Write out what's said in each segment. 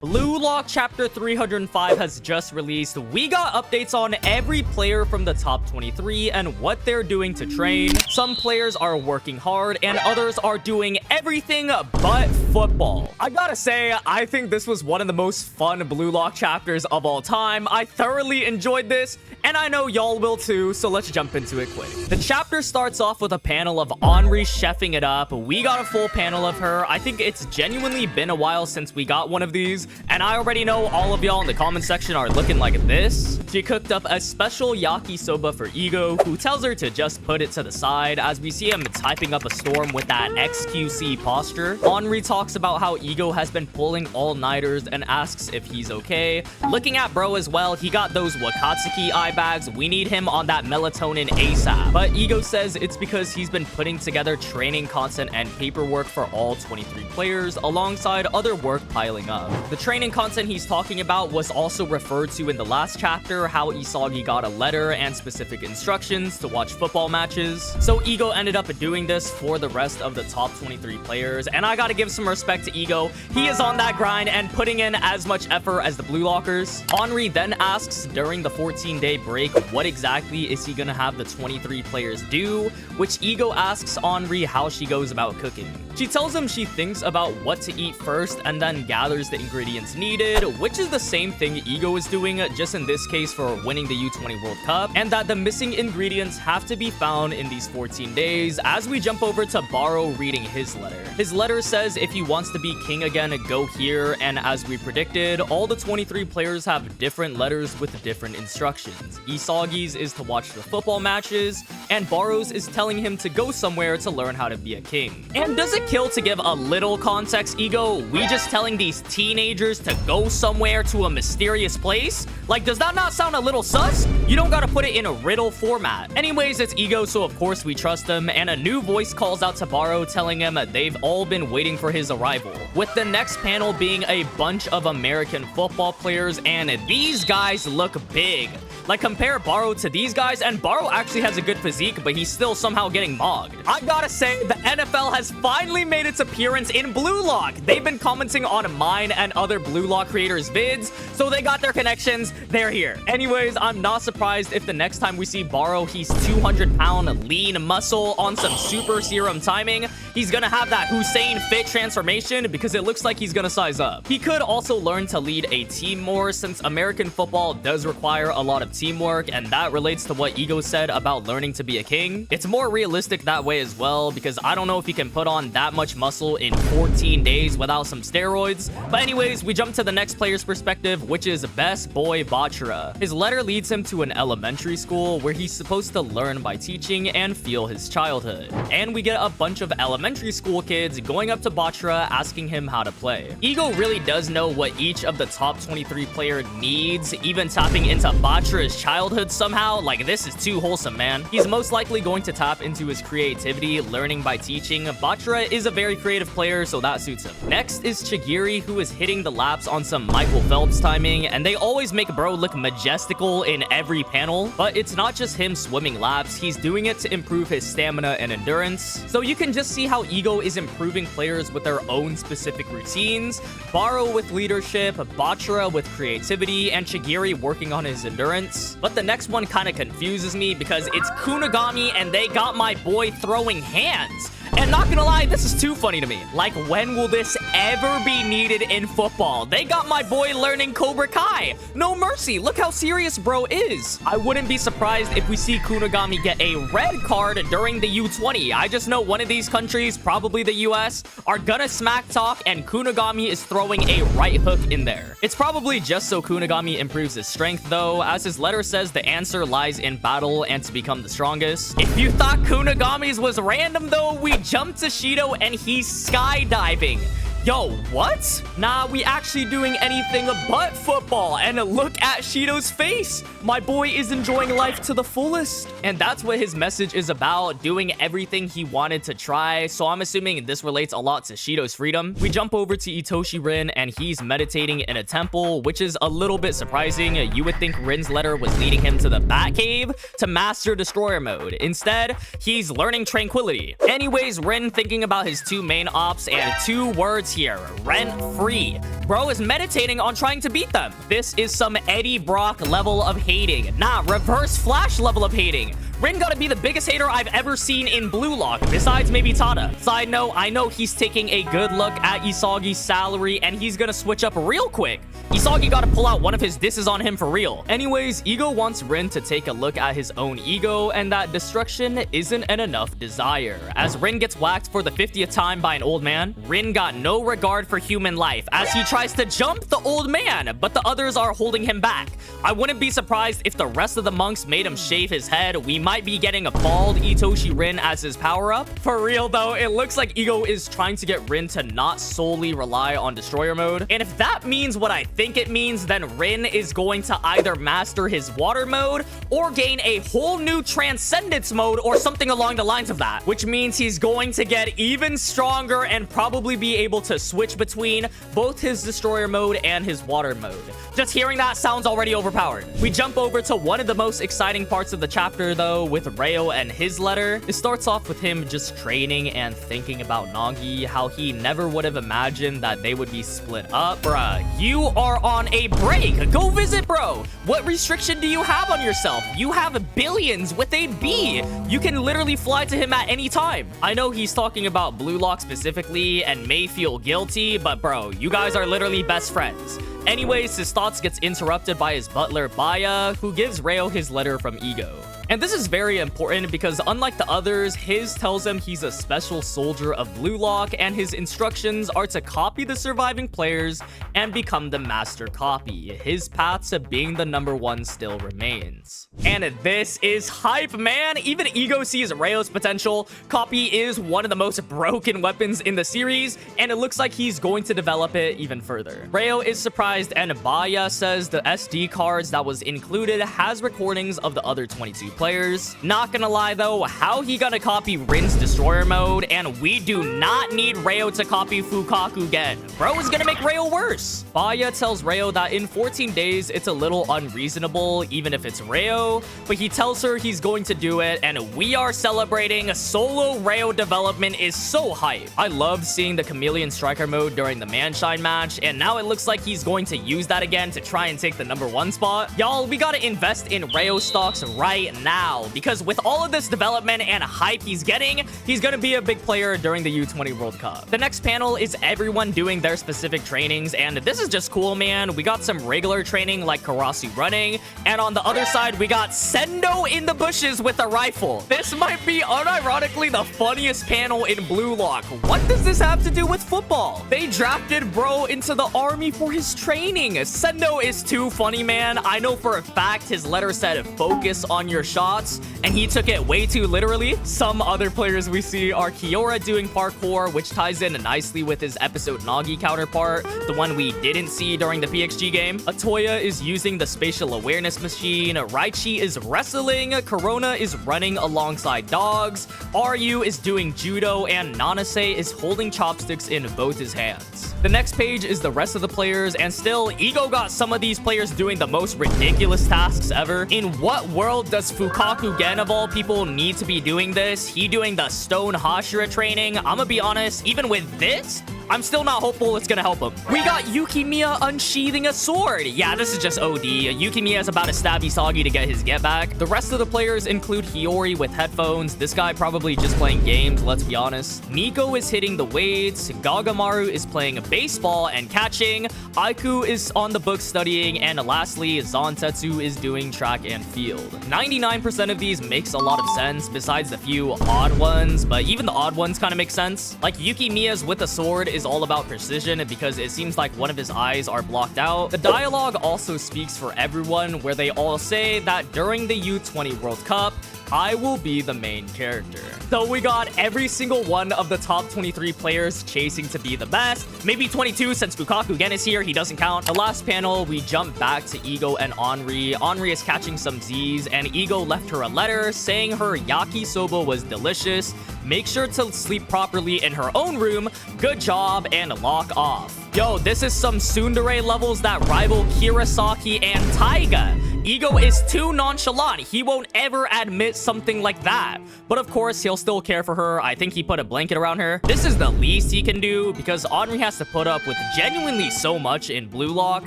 BLUELOCK Chapter 305 has just released. We got updates on every player from the top 23 and what they're doing to train. Some players are working hard and others are doing everything but football. I gotta say, I think this was one of the most fun BLUELOCK chapters of all time. I thoroughly enjoyed this, and I know y'all will too, so let's jump into it quick. The chapter starts off with a panel of Henri chefing it up. We got a full panel of her. I think it's genuinely been a while since we got one of these, and I already know all of y'all in the comment section are looking like this. She cooked up a special yakisoba for Ego, who tells her to just put it to the side as we see him typing up a storm with that XQC posture. Henri talks about how Ego has been pulling all-nighters and asks if he's okay. Looking at bro as well, he got those Wakatsuki eye bags. We need him on that melatonin ASAP. But Ego says it's because he's been putting together training content and paperwork for all 23 players alongside other work piling up. The training content he's talking about was also referred to in the last chapter, how Isagi got a letter and specific instructions to watch football matches. So Ego ended up doing this for the rest of the top 23 players, and I gotta give some respect to Ego. He is on that grind and putting in as much effort as the BLUELOCKers. Henri then asks during the 14-day break what exactly is he gonna have the 23 players do, which Ego asks Henri how she goes about cooking. She tells him she thinks about what to eat first and then gathers the ingredients needed, which is the same thing Ego is doing, just in this case for winning the U20 World Cup, and that the missing ingredients have to be found in these 14 days as we jump over to Barou reading his letter. His letter says if he wants to be king again, go here, and as we predicted, all the 23 players have different letters with different instructions. Isagi's is to watch the football matches, and Barou's is telling him to go somewhere to learn how to be a king. And does it kill to give a little context, Ego? We just telling these teenagers to go somewhere to a mysterious place? Like, does that not sound a little sus? You don't gotta put it in a riddle format. Anyways, it's Ego, so of course we trust him, and a new voice calls out to Barou telling him they've all been waiting for his arrival. With the next panel being a bunch of American football players, and these guys look big. Like, compare Barou to these guys, and Barou actually has a good physique, but he's still somehow getting mogged. I gotta say, the NFL has finally made its appearance in BLUELOCK. They've been commenting on mine and other BLUELOCK creators' vids, so they got their connections. They're here. Anyways, I'm not surprised if the next time we see Barou, he's 200-pound lean muscle on some super serum timing. He's gonna have that Hussein fit transformation because it looks like he's gonna size up. He could also learn to lead a team more, since American football does require a lot of teamwork, and that relates to what Ego said about learning to be a king. It's more realistic that way as well, because I don't know if he can put on that much muscle in 14 days without some steroids. But anyways, we jump to the next player's perspective, which is best boy Bachara. His letter leads him to an elementary school where he's supposed to learn by teaching and feel his childhood. And we get a bunch of elementary school kids going up to Bachara asking him how to play. Ego really does know what each of the top 23 player needs, even tapping into Bachara's childhood somehow. Like, this is too wholesome, man. He's most likely going to tap into his creativity, learning by teaching. Bachara is a very creative player, so that suits him. Next is Chigiri, who is hitting the laps on some Michael Phelps timing, and they always make bro look majestical in every panel. But it's not just him swimming laps, he's doing it to improve his stamina and endurance. So you can just see how Ego is improving players with their own specific routines. Barou with leadership, Bachara with creativity, and Chigiri working on his endurance. But the next one kind of confuses me because it's Kunigami and they got my boy throwing hands. And not gonna lie, this is too funny to me. Like, when will this ever be needed in football? They got my boy learning Cobra Kai. No mercy. Look how serious bro is. I wouldn't be surprised if we see Kunigami get a red card during the U20. I just know one of these countries, probably the US, are gonna smack talk, and Kunigami is throwing a right hook in there. It's probably just so Kunigami improves his strength, though. As his letter says, the answer lies in battle and to become the strongest. If you thought Kunigami's was random, though, we jump to Shido and he's skydiving. Yo, what? Nah, we actually doing anything but football. And look at Shido's face. My boy is enjoying life to the fullest. And that's what his message is about, doing everything he wanted to try. So I'm assuming this relates a lot to Shido's freedom. We jump over to Itoshi Rin and he's meditating in a temple, which is a little bit surprising. You would think Rin's letter was leading him to the Batcave to master Destroyer mode. Instead, he's learning tranquility. Anyways, Rin thinking about his two main ops, and 2 words lives here, rent-free. Bro is meditating on trying to beat them. This is some Eddie Brock level of hating. Nah, Reverse Flash level of hating. Rin gotta be the biggest hater I've ever seen in BLUELOCK, besides maybe Tada. Side note, I know he's taking a good look at Isagi's salary, and he's gonna switch up real quick. Isagi gotta pull out one of his disses on him for real. Anyways, Ego wants Rin to take a look at his own ego, and that destruction isn't an enough desire. As Rin gets whacked for the 50th time by an old man, Rin got no regard for human life, as he tries to jump the old man, but the others are holding him back. I wouldn't be surprised if the rest of the monks made him shave his head. We might be getting a bald Itoshi Rin as his power-up. For real though, it looks like Ego is trying to get Rin to not solely rely on destroyer mode. And if that means what I think it means, then Rin is going to either master his water mode or gain a whole new transcendence mode or something along the lines of that. Which means he's going to get even stronger and probably be able to switch between both his destroyer mode and his water mode. Just hearing that sounds already overpowered. We jump over to one of the most exciting parts of the chapter though, with Ryo and his letter. It starts off with him just training and thinking about Nagi, how he never would have imagined that they would be split up. Bruh, you are on a break. Go visit bro. What restriction do you have on yourself? You have billions with a B. You can literally fly to him at any time. I know he's talking about BLUELOCK specifically and may feel guilty, but bro, you guys are literally best friends. Anyways, his thoughts gets interrupted by his butler, Baya, who gives Ryo his letter from Ego. And this is very important because unlike the others, his tells him he's a special soldier of BLUELOCK and his instructions are to copy the surviving players and become the master copy. His path to being the #1 still remains. And this is hype, man! Even Ego sees Ryo's potential. Copy is one of the most broken weapons in the series, and it looks like he's going to develop it even further. Ryo is surprised, and Baya says the SD cards that was included has recordings of the other 22 players. Not gonna lie though, how he gonna copy Rin's destroyer mode? And we do not need Ryo to copy Fukaku Gen. Bro is gonna make Ryo worse. Baya tells Ryo that in 14 days it's a little unreasonable even if it's Ryo, but he tells her he's going to do it, and we are celebrating. Solo Ryo development is so hype. I loved seeing the Chameleon Striker mode during the Manshine match, and now it looks like he's going to use that again to try and take the #1 spot. Y'all, we gotta invest in Ryo stocks right now, because with all of this development and hype he's getting, he's gonna be a big player during the U20 World Cup. The next panel is everyone doing their specific trainings, and this is just cool, man. We got some regular training like Karasu running, and on the other side, we got Sendo in the bushes with a rifle. This might be unironically the funniest panel in BLUELOCK. What does this have to do with football? They drafted bro into the army for his training. Sendo is too funny, man. I know for a fact his letter said focus on your shots, and he took it way too literally. Some other players we see are Kiora doing parkour, which ties in nicely with his episode Nagi counterpart, the one we didn't see during the PXG game. Atoya is using the spatial awareness machine, Raichi is wrestling, Corona is running alongside dogs, Ryu is doing judo, and Nanase is holding chopsticks in both his hands. The next page is the rest of the players, and still, Ego got some of these players doing the most ridiculous tasks ever. In what world does Fukaku Gen of all people need to be doing this? He doing the Stone Hashira training. I'ma be honest, even with this, I'm still not hopeful it's gonna help him. We got Yukimiya unsheathing a sword. Yeah, this is just OD. Yukimiya is about to stab Isagi to get his get back. The rest of the players include Hiyori with headphones. This guy probably just playing games, let's be honest. Nico is hitting the weights. Gagamaru is playing baseball and catching. Aiku is on the book studying. And lastly, Zantetsu is doing track and field. 99% of these makes a lot of sense, besides the few odd ones. But even the odd ones kind of make sense. Like Yukimiya's with a sword is all about precision because it seems like one of his eyes are blocked out. The dialogue also speaks for everyone, where they all say that during the U20 World Cup, I will be the main character. So we got every single one of the top 23 players chasing to be the best. Maybe 22 since Fukaku Gen is here, he doesn't count. The last panel, we jump back to Ego and Henri. Henri is catching some Z's, and Ego left her a letter saying her yakisoba was delicious. Make sure to sleep properly in her own room. Good job, and lock off. Yo, this is some tsundere levels that rival Kirasaki and Taiga. Ego is too nonchalant. He won't ever admit something like that. But of course, he'll still care for her. I think he put a blanket around her. This is the least he can do because Henri has to put up with genuinely so much in Blue Lock.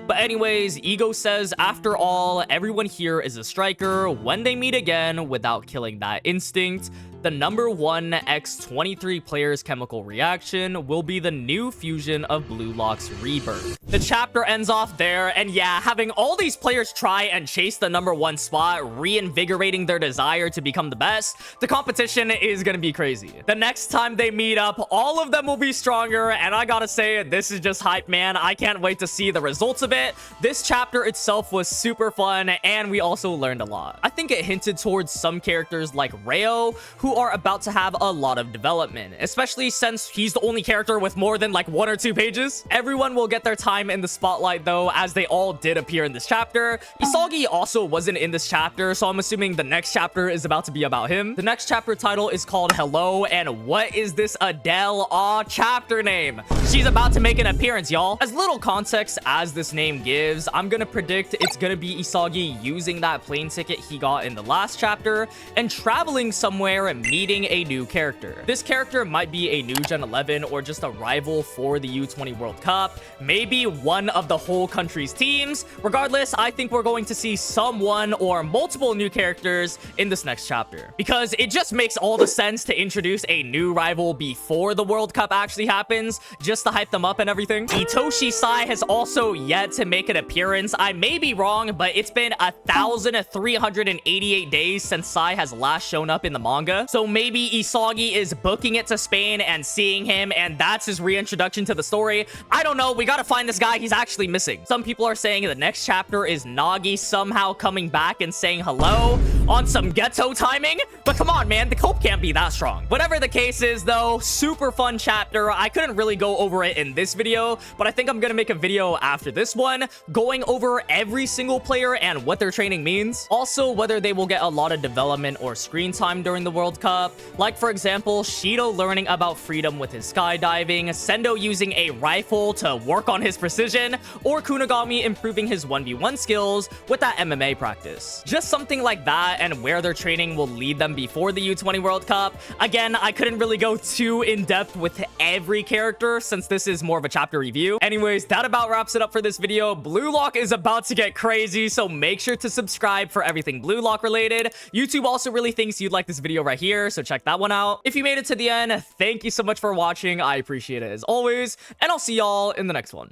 But anyways, Ego says, after all, everyone here is a striker. When they meet again without killing that instinct, the number 1 x23 player's chemical reaction will be the new fusion of Blue Lock's rebirth. The chapter ends off there, and yeah, having all these players try and chase the number 1 spot, reinvigorating their desire to become the best, the competition is gonna be crazy. The next time they meet up, all of them will be stronger, and I gotta say, this is just hype, man. I can't wait to see the results of it. This chapter itself was super fun, and we also learned a lot. I think it hinted towards some characters like Ryo, who are about to have a lot of development, especially since he's the only character with more than like 1 or 2 pages. Everyone will get their time in the spotlight though, as they all did appear in this chapter. Isagi also wasn't in this chapter, so I'm assuming the next chapter is about to be about him. The next chapter title is called Hello, and what is this Adele chapter name? She's about to make an appearance, y'all. As little context as this name gives, I'm gonna predict it's gonna be Isagi using that plane ticket he got in the last chapter and traveling somewhere and meeting a new character. This character might be a new Gen 11 or just a rival for the U20 World Cup, maybe one of the whole country's teams. Regardless, I think we're going to see someone or multiple new characters in this next chapter, because it just makes all the sense to introduce a new rival before the World Cup actually happens, just to hype them up and everything. Itoshi Sai has also yet to make an appearance. I may be wrong, but it's been 1,388 days since Sai has last shown up in the manga. So maybe Isagi is booking it to Spain and seeing him, and that's his reintroduction to the story. I don't know. We gotta find this guy. He's actually missing. Some people are saying the next chapter is Nagi somehow coming back and saying hello on some ghetto timing. But come on, man. The cope can't be that strong. Whatever the case is, though, super fun chapter. I couldn't really go over it in this video, but I think I'm gonna make a video after this one going over every single player and what their training means. Also, whether they will get a lot of development or screen time during the World Cup. Like, for example, Shido learning about freedom with his skydiving, Sendo using a rifle to work on his precision, or Kunigami improving his 1v1 skills with that MMA practice. Just something like that, and where their training will lead them before the U20 World Cup. Again, I couldn't really go too in-depth with every character since this is more of a chapter review. Anyways, that about wraps it up for this video. Blue Lock is about to get crazy, so make sure to subscribe for everything Blue Lock related. YouTube also really thinks you'd like this video right here, so check that one out. If you made it to the end, thank you so much for watching. I appreciate it as always, and I'll see y'all in the next one.